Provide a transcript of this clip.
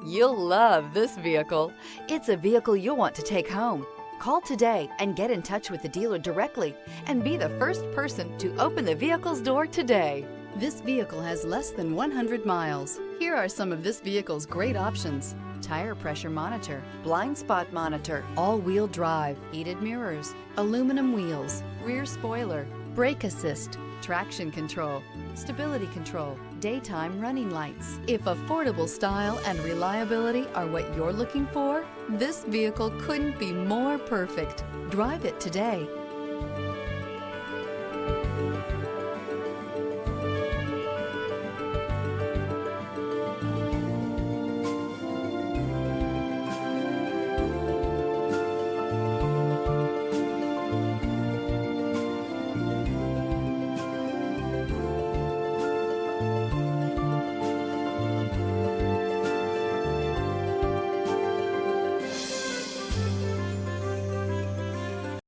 You'll love this vehicle. It's a vehicle you'll want to take home. Call today and get in touch with the dealer directly and be the first person to open the vehicle's door today. This vehicle has less than 100 miles. Here are some of this vehicle's great options: tire pressure monitor, blind spot monitor, all-wheel drive, heated mirrors, aluminum wheels, rear spoiler, brake assist, traction control, stability control, daytime running lights. If affordable style and reliability are what you're looking for, this vehicle couldn't be more perfect. Drive it today.